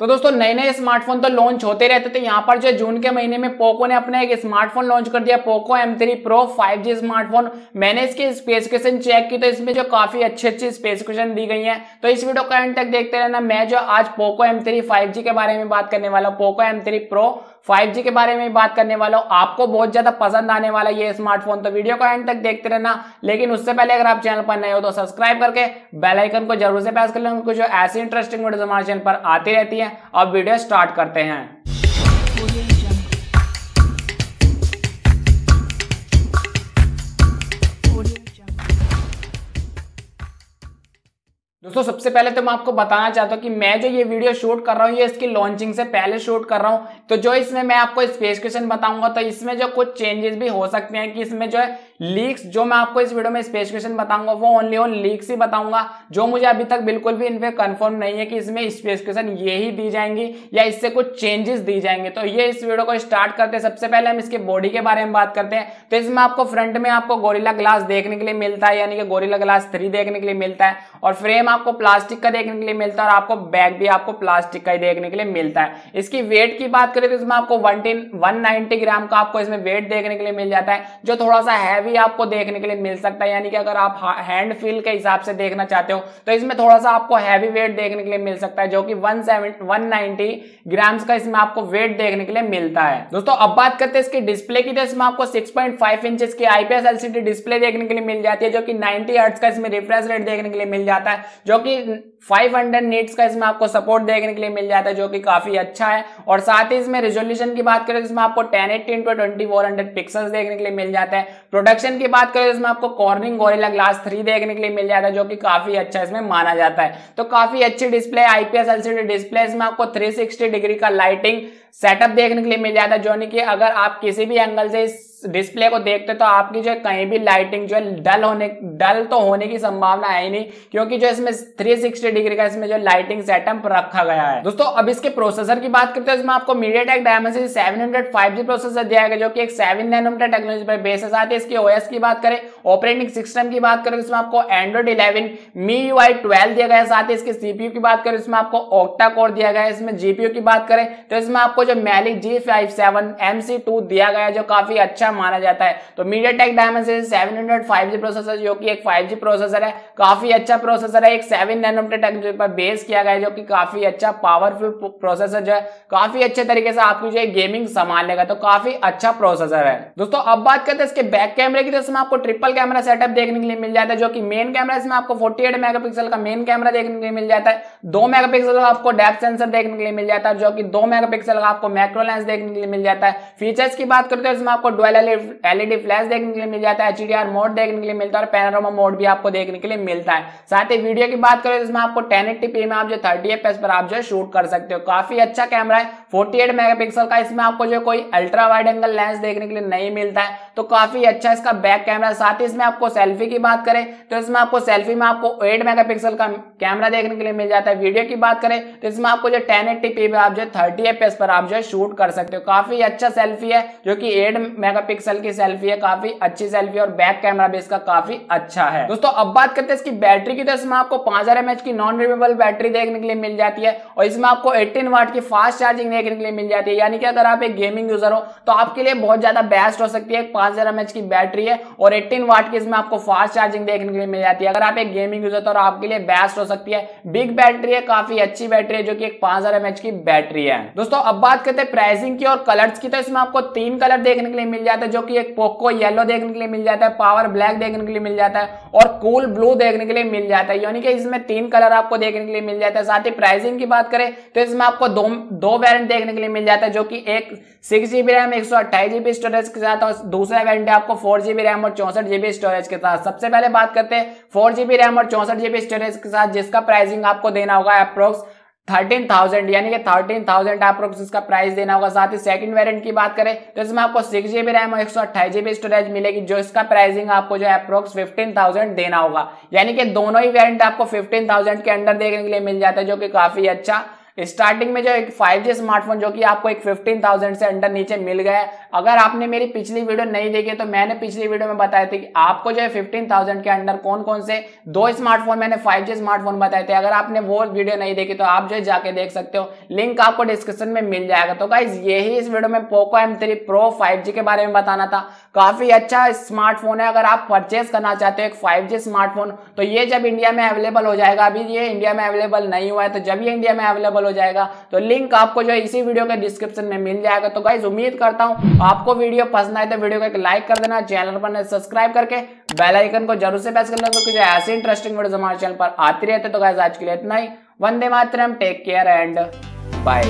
तो दोस्तों नए नए स्मार्टफोन तो लॉन्च होते रहते थे। यहाँ पर जो जून के महीने में पोको ने अपना एक स्मार्टफोन लॉन्च कर दिया, Poco M3 Pro 5G smartphone. मैंने इसकी स्पेसिफिकेशन चेक की तो इसमें जो काफी अच्छी स्पेसिफिकेशन दी गई है। तो इस वीडियो को एंड तक देखते रहना। मैं जो आज पोको M3 5G के बारे में बात करने वाला हूँ, पोको M3 Pro 5G के बारे में बात करने वाला हूँ। आपको बहुत ज्यादा पसंद आने वाला ये स्मार्टफोन, तो वीडियो को एंड तक देखते रहना। लेकिन उससे पहले अगर आप चैनल पर नए हो तो सब्सक्राइब करके बेल आइकन को जरूर से प्रेस कर लेंगे, क्योंकि जो ऐसी इंटरेस्टिंग वीडियोस हमारे चैनल पर आती रहती है। अब वीडियो स्टार्ट करते हैं। दोस्तों सबसे पहले तो मैं आपको बताना चाहता हूं कि मैं जो ये वीडियो शूट कर रहा हूं ये इसकी लॉन्चिंग से पहले शूट कर रहा हूं। तो जो इसमें मैं आपको स्पेसिफिकेशन बताऊंगा तो इसमें जो कुछ चेंजेस भी हो सकते हैं कि इसमें जो है लीक्स, जो मैं आपको इस वीडियो में स्पेसिफिकेशन बताऊंगा वो ओनली ऑन लीक्स ही बताऊंगा, जो मुझे अभी तक बिल्कुल भी इनपे कंफर्म नहीं है कि इसमें स्पेसिफिकेशन ये ही दी जाएंगी या इससे कुछ चेंजेस दी जाएंगे। तो ये इस वीडियो को स्टार्ट करते हैं। सबसे पहले हम इसके बॉडी के बारे में बात करते हैं। तो इसमें आपको फ्रंट में आपको गोरिल्ला ग्लास देखने के लिए मिलता है, यानी कि गोरिल्ला ग्लास 3 देखने के लिए मिलता है, और फ्रेम आपको प्लास्टिक का देखने के लिए मिलता है, और आपको बैग भी आपको प्लास्टिक का ही देखने के लिए मिलता है। इसकी वेट की बात करें तो इसमें आपको 190 ग्राम का आपको इसमें वेट देखने के लिए मिल जाता है, जो थोड़ा सा हैवी आपको देखने के लिए मिल सकता है। यानी कि अगर आप हैंड फील के हिसाब से देखना चाहते हो तो इसमें थोड़ा सा आपको हैवी वेट देखने के लिए मिल सकता है, जो कि 190 ग्राम्स का इसमें आपको वेट देखने के लिए मिलता है। दोस्तों अब बात करते हैं इसकी डिस्प्ले की। तो इसमें आपको 6.5 इंचेस की IPS LCD डिस्प्ले देखने के लिए मिल जाती है, जो कि 90 हर्ट्ज का इसमें रिफ्रेश रेट देखने के लिए मिल जाता है, जो कि 500 नीट्स का इसमें आपको सपोर्ट देखने के लिए मिल जाता है, जो कि काफी अच्छा है। और साथ ही इसमें रिजोल्यूशन की बात करें तो इसमें आपको 1080 x 2400 पिक्सल्स देखने के लिए मिल जाता है। प्रोडक्शन की बात करें तो इसमें आपको कॉर्निंग गोरिल्ला ग्लास 3 देखने के लिए मिल जाता है, जो कि काफी अच्छा इसमें माना जाता है। तो काफी अच्छी डिस्प्ले, IPS LCD डिस्प्ले। इसमें आपको 360 डिग्री का लाइटिंग सेटअप देखने के लिए मिल जाता है, जो कि अगर आप किसी भी एंगल से इस डिस्प्ले को देखते तो आपकी जो कहीं भी लाइटिंग जो डल तो होने की संभावना है ही नहीं, क्योंकि जो इसमें 360 डिग्री का इसमें जो लाइटिंग सेटअप रखा गया है। दोस्तों अब इसके प्रोसेसर की बात करते हैं। इसमें आपको MediaTek Dimensity 700 5G प्रोसेसर दिया गया, जो कि एक 7 नैनोमीटर टेक्नोलॉजी पर बेस है। साथ ही इसकी OS की बात करें, ऑपरेटिंग सिस्टम की बात करें, इसमें आपको Android 11 MIUI 12 दिया गया है। साथ ही इसके CPU की बात करें, इसमें आपको ऑक्टा कोर दिया गया है। इसमें GPU की बात करें तो इसमें आपको जो Mali G57 MC2 दिया गया है, जो काफी अच्छा माना जाता है। तो MediaTek Dimensity 700 5G प्रोसेसर, जो कि एक 5G प्रोसेसर है, काफी अच्छा प्रोसेसर है। एक 7 नैनोमीटर टेक्नोलॉजी पर बेस किया गया है, जो कि काफी अच्छा पावरफुल प्रोसेसर जो है, काफी अच्छे तरीके से आपकी जो गेमिंग संभाल लेगा। तो काफी अच्छा प्रोसेसर है। दोस्तों अब बात करते हैं इसके बैक कैमरे की। तो इसमें आपको ट्रिपल कैमरा सेटअप देखने के लिए मिल जाता है, जो कि मेन कैमरा इसमें आपको 48 मेगापिक्सल का मेन कैमरा देखने के लिए मिल जाता है। 2 मेगापिक्सल का आपको डेप्थ सेंसर देखने के लिए मिल जाता है, जो कि 2 मेगापिक्सल का आपको मैक्रो लेंस देखने के लिए मिल जाता है। फीचर्स की बात करते हैं, इसमें आपको डुअल LED फ्लैश देखने के लिए मिल जाता है, HDR मोड देखने के लिए मिलता है, और पैनोरामा मोड भी आपको देखने के लिए मिलता है। साथ ही वीडियो की बात करें तो इसमें आपको 1080p में आप जो 30 fps पर आप जो शूट कर सकते हो। काफी अच्छा कैमरा है, 48 मेगापिक्सल का। इसमें आपको जो कोई अल्ट्रा वाइड एंगल लेंस देखने के लिए नहीं मिलता है, तो काफी अच्छा इसका बैक कैमरा। साथ ही इसमें आपको सेल्फी की बात करें तो इसमें आपको सेल्फी में आपको 8 मेगापिक्सल का कैमरा देखने के लिए मिल जाता है। वीडियो की बात करें तो इसमें आपको जो 1080p में आप जो 30 fps पर आप जो शूट कर सकते हो। काफी अच्छा सेल्फी है, जो कि 8 मेगापिक्सल की सेल्फी है, काफी अच्छी सेल्फी, और बैक कैमरा भी इसका काफी अच्छा है। दोस्तों अब बात करते हैं इसकी बैटरी की। तो इसमें आपको 5000 mAh की नॉन रिमूवेबल बैटरी देखने के लिए मिल जाती है, और इसमें आपको 18 वाट की फास्ट चार्जिंग देखने के लिए मिल जाती है। यानी कि अगर आप एक गेमिंग यूजर हो तो आपके लिए बहुत ज्यादा बेस्ट हो सकती है। 5000 mAh की बैटरी है और 18 वाट की इसमें आपको फास्ट चार्जिंग देखने के लिए मिल जाती है। अगर आप एक गेमिंग यूजर तो आपके लिए बेस्ट हो सकती है। बिग बैटरी है, काफी अच्छी बैटरी है, जो कि एक 5000 mAh की बैटरी है। दोस्तों अब बात करते हैं प्राइसिंग की और कलर्स की। तो इसमें आपको 3 कलर देखने के लिए मिल जाता है, जो कि एक पोको येलो देखने के लिए मिल जाता है, पावर ब्लैक देखने के लिए मिल जाता है, और कूल ब्लू देखने के लिए मिल जाता है। यानी कि इसमें 3 कलर आपको देखने के लिए मिल जाता है। साथ ही प्राइसिंग की बात करें तो इसमें आपको दो वेरिएंट देखने के लिए मिल जाता है, जो कि एक 6GB रैम 128GB स्टोरेज के साथ, और दूसरा वेरिएंट है आपको 4GB रैम और 64GB स्टोरेज के साथ। सबसे पहले बात करते हैं 4GB रैम और 64GB स्टोरेज के साथ, जिसका प्राइसिंग आपको देना होगा अप्रोक्स 13,000, यानी कि 13,000 अप्रोक्स इसका प्राइस देना होगा। साथ ही सेकंड वेरिएंट की बात करें तो इसमें आपको 6GB रैम और 128GB स्टोरेज मिलेगी, जो इसका प्राइसिंग आपको जो है अप्रोक्स 15,000 देना होगा। यानी कि दोनों ही वेरिएंट आपको 15,000 के अंडर देखने के लिए मिल जाता है, जो कि काफी अच्छा स्टार्टिंग में जो एक 5G स्मार्टफोन जो कि आपको एक 15,000 से अंडर नीचे मिल गया है। अगर आपने मेरी पिछली वीडियो नहीं देखी तो मैंने पिछली वीडियो में बताया था कि आपको जो है 15,000 के अंडर कौन कौन से 2 स्मार्टफोन मैंने 5G स्मार्टफोन बताए थे। अगर आपने वो वीडियो नहीं देखी तो आप जो है जाके देख सकते हो, लिंक आपको डिस्क्रिप्शन में मिल जाएगा। तो गाइस यही इस वीडियो में Poco M3 Pro 5G के बारे में बताना था। काफी अच्छा स्मार्टफोन है। अगर आप परचेस करना चाहते हो एक 5G स्मार्टफोन तो ये जब इंडिया में अवेलेबल हो जाएगा, अभी ये इंडिया में अवेलेबल नहीं हुआ है, तो जब ये इंडिया में अवेलेबल हो जाएगा तो लिंक आपको जो है इसी वीडियो के डिस्क्रिप्शन में मिल जाएगा। तो गाइस उम्मीद करता हूं आपको वीडियो पसंद आए तो वीडियो को एक लाइक कर देना, चैनल पर सब्सक्राइब करके बेल आइकन को जरूर से प्रेस कर लेना, क्योंकि जो ऐसे इंटरेस्टिंग वीडियोस हमारे चैनल पर आती रहते। तो गाइस आज के लिए इतना ही। Vande Mataram, take care and bye.